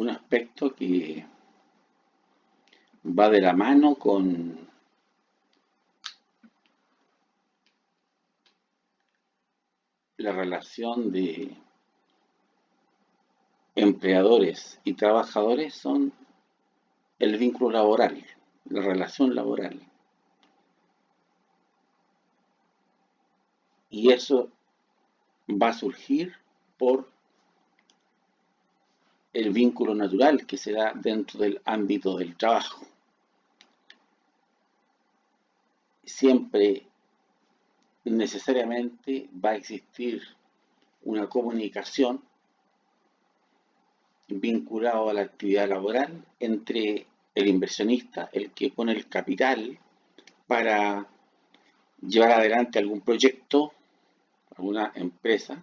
un aspecto que va de la mano con la relación de empleadores y trabajadores son el vínculo laboral, la relación laboral. Y eso va a surgir por el vínculo natural que se da dentro del ámbito del trabajo. Siempre necesariamente va a existir una comunicación vinculada a la actividad laboral entre el inversionista, el que pone el capital para llevar adelante algún proyecto, alguna empresa,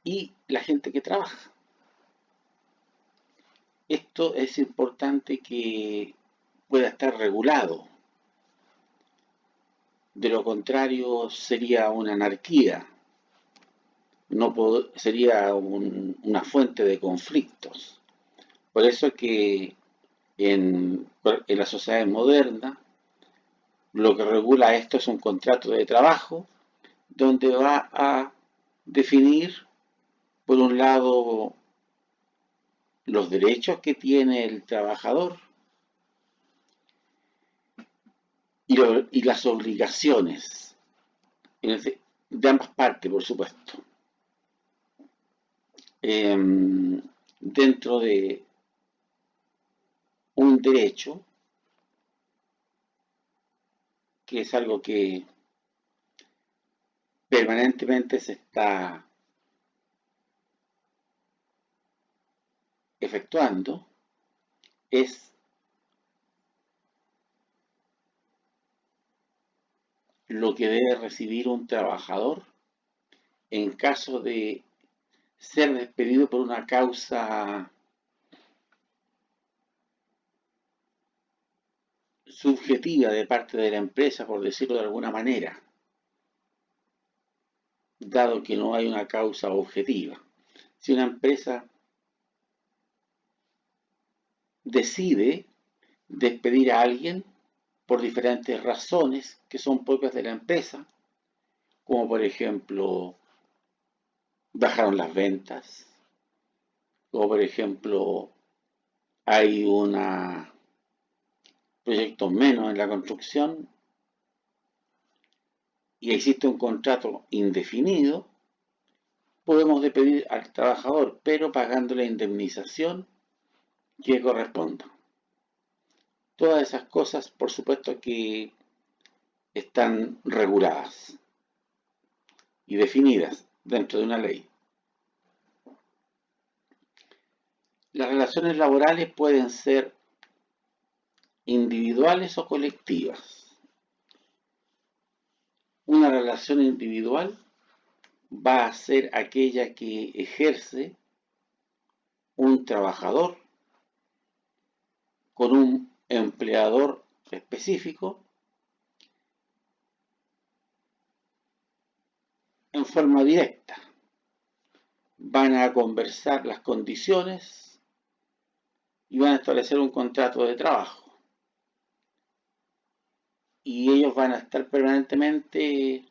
y la gente que trabaja. Esto es importante que pueda estar regulado. De lo contrario, sería una anarquía, no sería una fuente de conflictos. Por eso que en la sociedad moderna lo que regula esto es un contrato de trabajo donde va a definir, por un lado, los derechos que tiene el trabajador y las obligaciones de ambas partes, por supuesto. Dentro de un derecho, que es algo que permanentemente se está efectuando, es lo que debe recibir un trabajador en caso de ser despedido por una causa subjetiva de parte de la empresa, por decirlo de alguna manera, dado que no hay una causa objetiva. Si una empresa decide despedir a alguien por diferentes razones que son propias de la empresa, como por ejemplo bajaron las ventas, o por ejemplo hay una proyectos menos en la construcción y existe un contrato indefinido, podemos despedir al trabajador, pero pagando la indemnización que corresponda. Todas esas cosas, por supuesto que están reguladas y definidas dentro de una ley. Las relaciones laborales pueden ser individuales o colectivas. Una relación individual va a ser aquella que ejerce un trabajador con un empleador específico en forma directa. Van a conversar las condiciones y van a establecer un contrato de trabajo. Y ellos van a estar permanentemente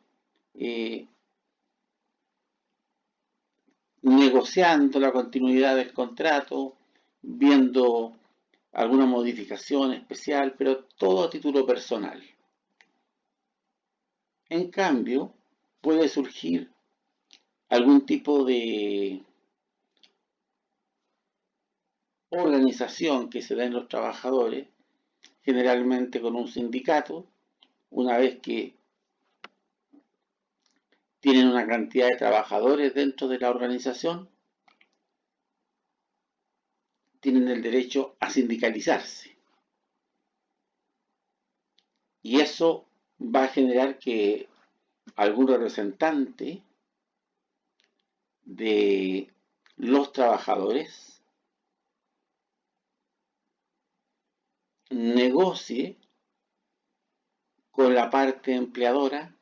negociando la continuidad del contrato, viendo alguna modificación especial, pero todo a título personal. En cambio, puede surgir algún tipo de organización que se da en los trabajadores, generalmente con un sindicato, una vez que tienen una cantidad de trabajadores dentro de la organización, tienen el derecho a sindicalizarse. Y eso va a generar que algún representante de los trabajadores negocie con la parte empleadora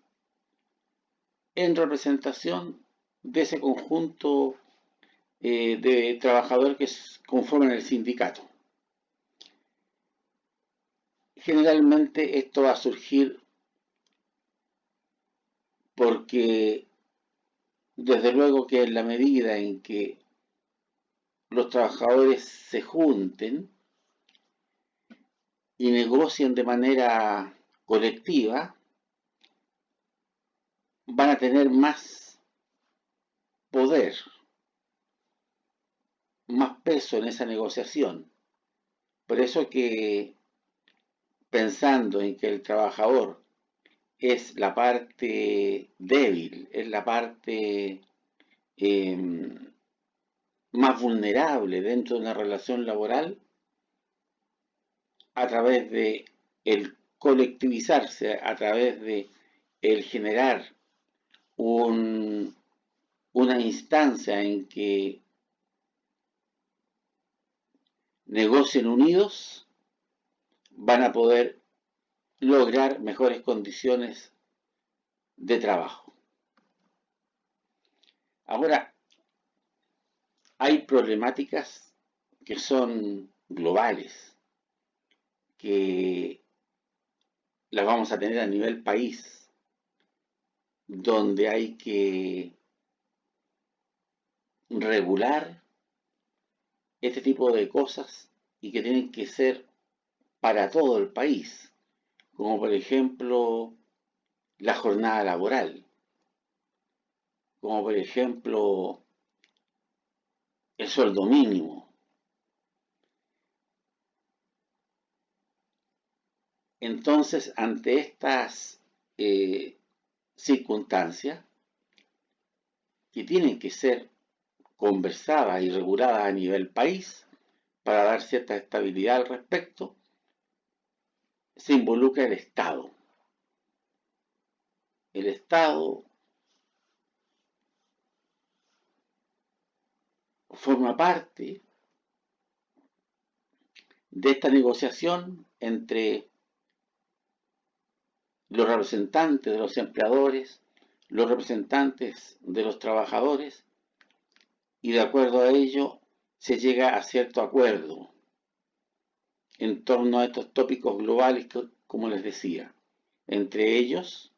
en representación de ese conjunto de trabajadores que conforman el sindicato. Generalmente esto va a surgir porque desde luego que en la medida en que los trabajadores se junten y negocien de manera colectiva, van a tener más poder, más peso en esa negociación. Por eso que pensando en que el trabajador es la parte débil, es la parte eh, más vulnerable dentro de una relación laboral, a través de el colectivizarse, a través de el generar un, una instancia en que negocien unidos, van a poder lograr mejores condiciones de trabajo. Ahora, hay problemáticas que son globales, que las vamos a tener a nivel país, donde hay que regular este tipo de cosas y que tienen que ser para todo el país, como por ejemplo la jornada laboral, como por ejemplo el sueldo mínimo. Entonces, ante estas circunstancias que tienen que ser conversadas y reguladas a nivel país para dar cierta estabilidad al respecto, se involucra el Estado. El Estado forma parte de esta negociación entre los representantes de los empleadores, los representantes de los trabajadores, y de acuerdo a ello se llega a cierto acuerdo en torno a estos tópicos globales que, como les decía, entre ellos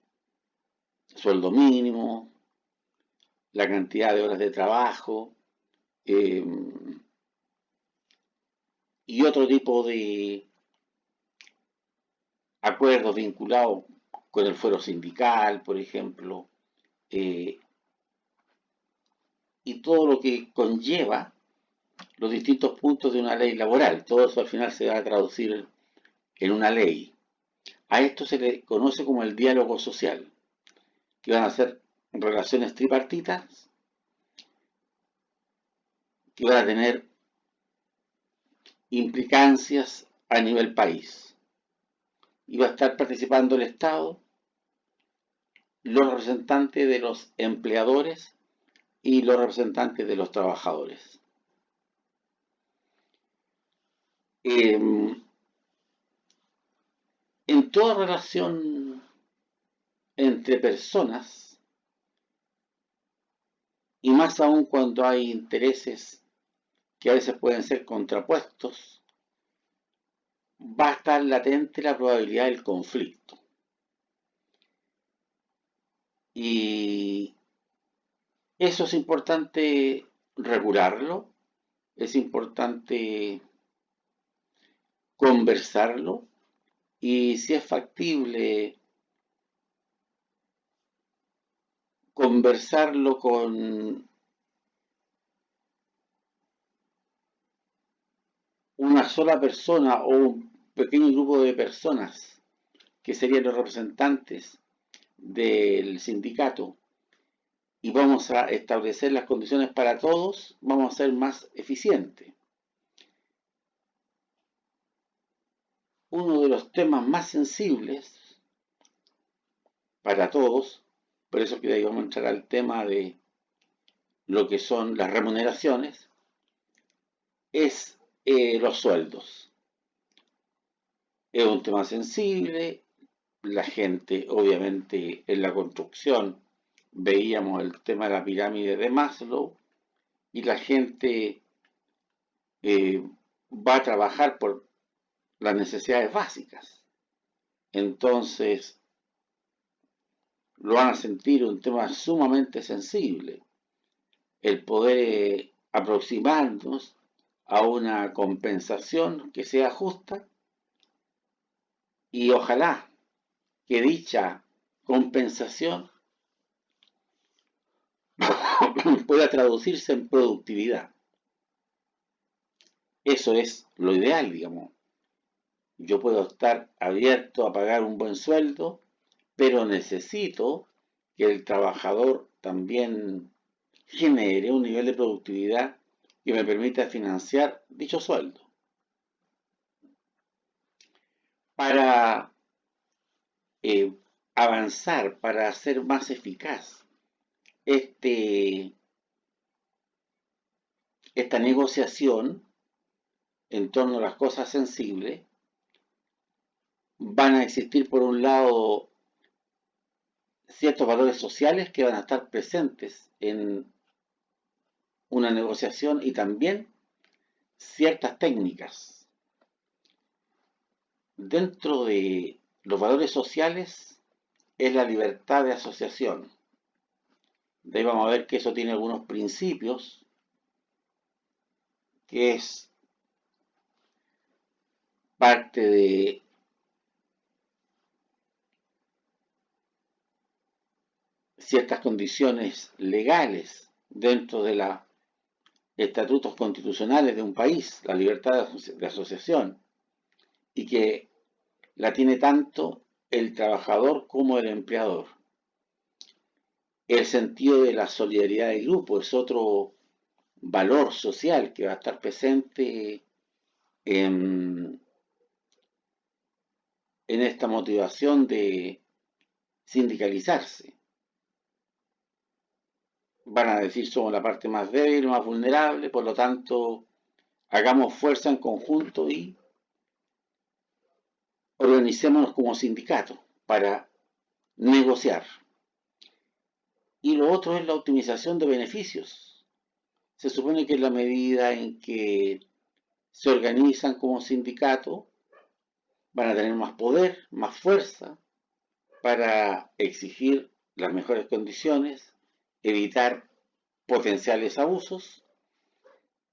sueldo mínimo, la cantidad de horas de trabajo eh, y otro tipo de acuerdos vinculados con el fuero sindical, por ejemplo, eh, y todo lo que conlleva los distintos puntos de una ley laboral. Todo eso al final se va a traducir en una ley. A esto se le conoce como el diálogo social, que van a ser relaciones tripartitas, que van a tener implicancias a nivel país. Y va a estar participando el Estado, los representantes de los empleadores y los representantes de los trabajadores. En toda relación entre personas, y más aún cuando hay intereses que a veces pueden ser contrapuestos, va a estar latente la probabilidad del conflicto. Y eso es importante regularlo, es importante conversarlo y si es factible conversarlo con una sola persona o un pequeño grupo de personas que serían los representantes del sindicato y vamos a establecer las condiciones para todos, vamos a ser más eficientes. Uno de los temas más sensibles para todos, por eso que ahí vamos a entrar al tema de lo que son las remuneraciones, es los sueldos. Es un tema sensible, la gente obviamente en la construcción veíamos el tema de la pirámide de Maslow y la gente va a trabajar por las necesidades básicas. Entonces lo van a sentir un tema sumamente sensible, el poder aproximarnos a una compensación que sea justa y ojalá que dicha compensación pueda traducirse en productividad. Eso es lo ideal, digamos. Yo puedo estar abierto a pagar un buen sueldo, pero necesito que el trabajador también genere un nivel de productividad que me permita financiar dicho sueldo. Para eh, avanzar, para hacer más eficaz este, esta negociación en torno a las cosas sensibles, van a existir por un lado ciertos valores sociales que van a estar presentes en una negociación y también ciertas técnicas. Dentro de los valores sociales es la libertad de asociación. De ahí vamos a ver que eso tiene algunos principios, que es parte de ciertas condiciones legales dentro de los estatutos constitucionales de un país, la libertad de asociación, y que la tiene tanto el trabajador como el empleador. El sentido de la solidaridad de grupo es otro valor social que va a estar presente en esta motivación de sindicalizarse. Van a decir somos la parte más débil, más vulnerable, por lo tanto hagamos fuerza en conjunto y organicémonos como sindicato para negociar. Y lo otro es la optimización de beneficios. Se supone que en la medida en que se organizan como sindicato, van a tener más poder, más fuerza para exigir las mejores condiciones, evitar potenciales abusos,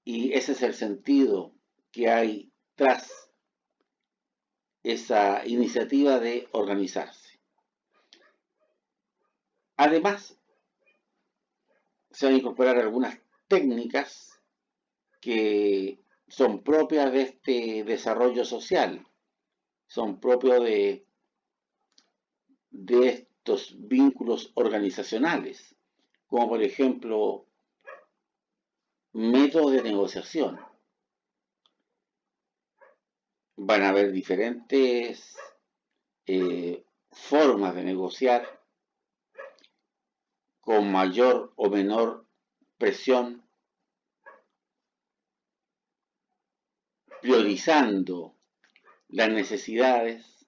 y ese es el sentido que hay tras esa iniciativa de organizarse. Además, se van a incorporar algunas técnicas que son propias de este desarrollo social, son propios de estos vínculos organizacionales, como por ejemplo métodos de negociación. Van a haber diferentes formas de negociar con mayor o menor presión, priorizando las necesidades,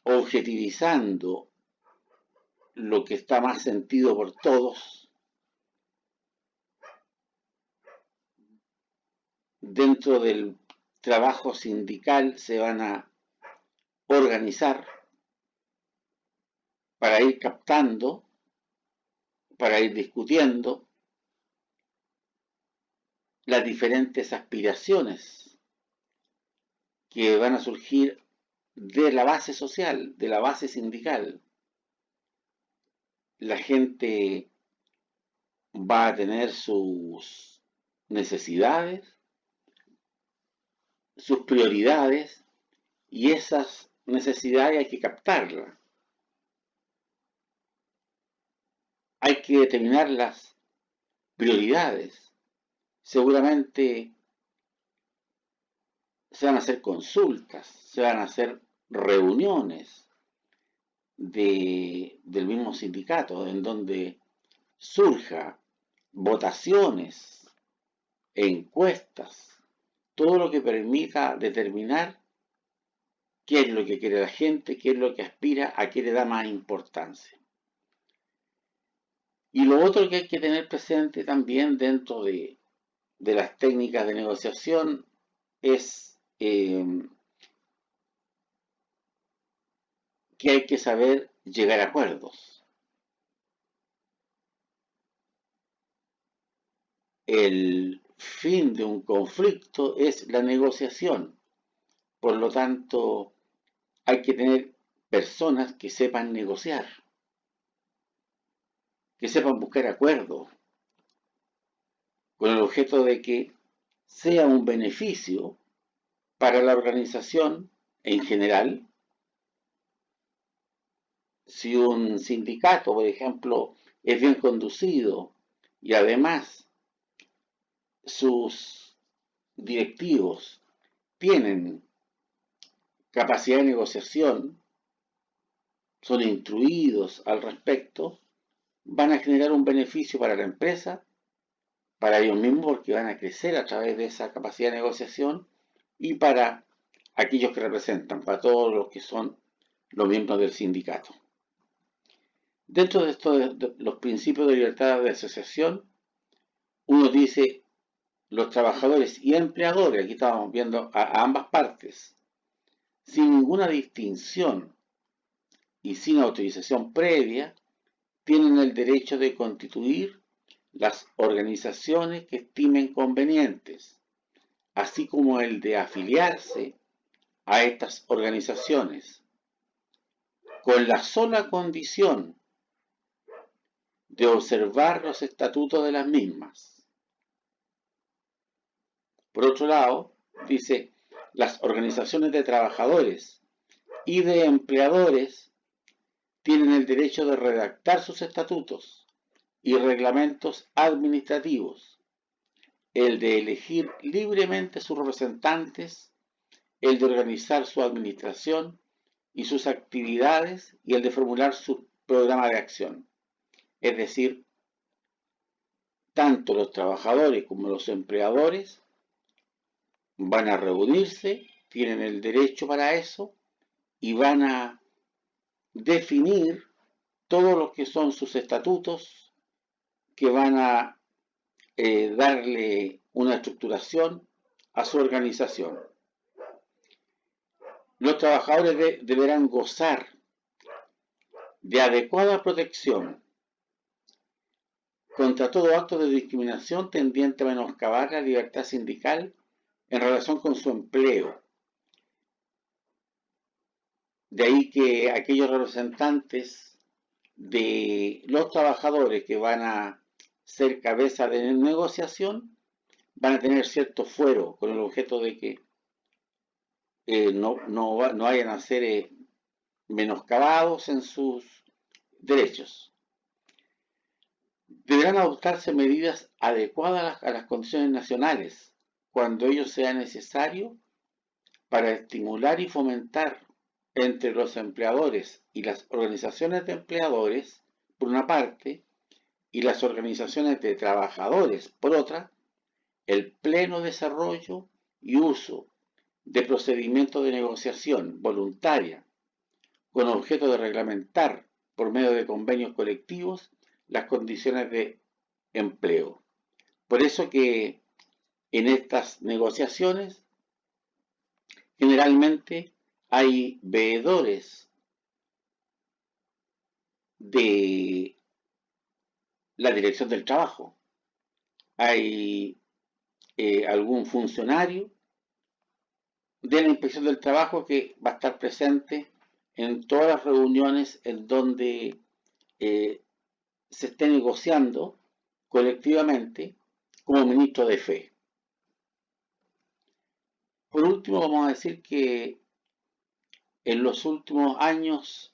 objetivizando lo que está más sentido por todos. Dentro del trabajo sindical se van a organizar para ir captando, para ir discutiendo las diferentes aspiraciones que van a surgir de la base social, de la base sindical. La gente va a tener sus necesidades, sus prioridades, y esas necesidades hay que captarlas. Hay que determinar las prioridades. Seguramente se van a hacer consultas, se van a hacer reuniones del mismo sindicato en donde surja votaciones, encuestas, todo lo que permita determinar qué es lo que quiere la gente, qué es lo que aspira, a qué le da más importancia. Y lo otro que hay que tener presente también dentro de las técnicas de negociación es que hay que saber llegar a acuerdos. El fin de un conflicto es la negociación. Por lo tanto, hay que tener personas que sepan negociar, que sepan buscar acuerdos, con el objeto de que sea un beneficio para la organización en general. Si un sindicato, por ejemplo, es bien conducido y además sus directivos tienen capacidad de negociación, son instruidos al respecto, van a generar un beneficio para la empresa, para ellos mismos porque van a crecer a través de esa capacidad de negociación y para aquellos que representan, para todos los que son los miembros del sindicato. Dentro de estos de los principios de libertad de asociación, uno dice los trabajadores y empleadores, aquí estamos viendo a ambas partes, sin ninguna distinción y sin autorización previa, tienen el derecho de constituir las organizaciones que estimen convenientes, así como el de afiliarse a estas organizaciones, con la sola condición de observar los estatutos de las mismas. Por otro lado, dice, las organizaciones de trabajadores y de empleadores tienen el derecho de redactar sus estatutos y reglamentos administrativos, el de elegir libremente sus representantes, el de organizar su administración y sus actividades y el de formular su programa de acción. Es decir, tanto los trabajadores como los empleadores van a reunirse, tienen el derecho para eso y van a definir todo lo que son sus estatutos, que van a darle una estructuración a su organización. Los trabajadores deberán gozar de adecuada protección contra todo acto de discriminación tendiente a menoscabar la libertad sindical en relación con su empleo. De ahí que aquellos representantes de los trabajadores que van a ser cabeza de negociación van a tener cierto fuero con el objeto de que no vayan a ser menoscabados en sus derechos. Deberán adoptarse medidas adecuadas a las condiciones nacionales cuando ello sea necesario para estimular y fomentar entre los empleadores y las organizaciones de empleadores, por una parte, y las organizaciones de trabajadores, por otra, el pleno desarrollo y uso de procedimientos de negociación voluntaria con objeto de reglamentar por medio de convenios colectivos las condiciones de empleo. Por eso que en estas negociaciones generalmente hay veedores de la dirección del trabajo, hay algún funcionario de la inspección del trabajo que va a estar presente en todas las reuniones en donde se esté negociando colectivamente como ministro de fe. Por último, vamos a decir que en los últimos años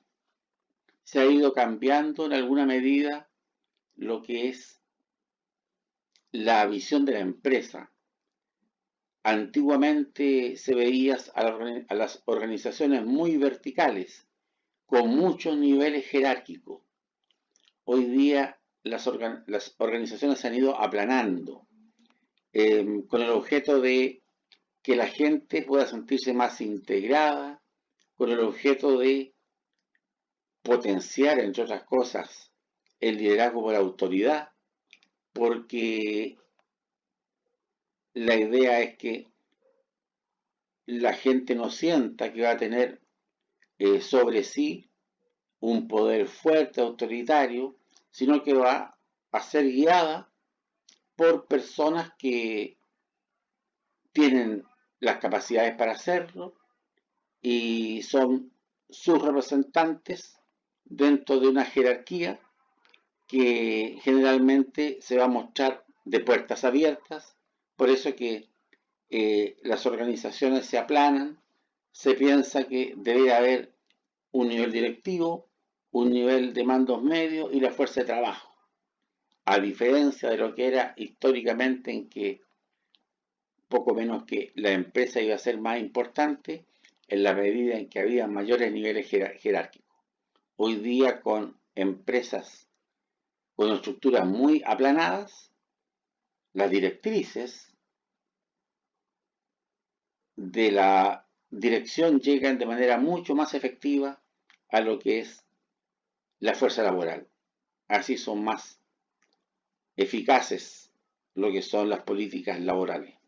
se ha ido cambiando en alguna medida lo que es la visión de la empresa. Antiguamente se veía a las organizaciones muy verticales, con muchos niveles jerárquicos. Hoy día las organizaciones se han ido aplanando, con el objeto de que la gente pueda sentirse más integrada, con el objeto de potenciar, entre otras cosas, el liderazgo por autoridad, porque la idea es que la gente no sienta que va a tener sobre sí un poder fuerte, autoritario, sino que va a ser guiada por personas que tienen las capacidades para hacerlo y son sus representantes dentro de una jerarquía que generalmente se va a mostrar de puertas abiertas. Por eso que las organizaciones se aplanan, se piensa que debe haber un nivel directivo, un nivel de mandos medios y la fuerza de trabajo, a diferencia de lo que era históricamente, en que poco menos que la empresa iba a ser más importante en la medida en que había mayores niveles jerárquicos. Hoy día, con empresas con estructuras muy aplanadas, las directrices de la dirección llegan de manera mucho más efectiva a lo que es la fuerza laboral. Así son más eficaces lo que son las políticas laborales.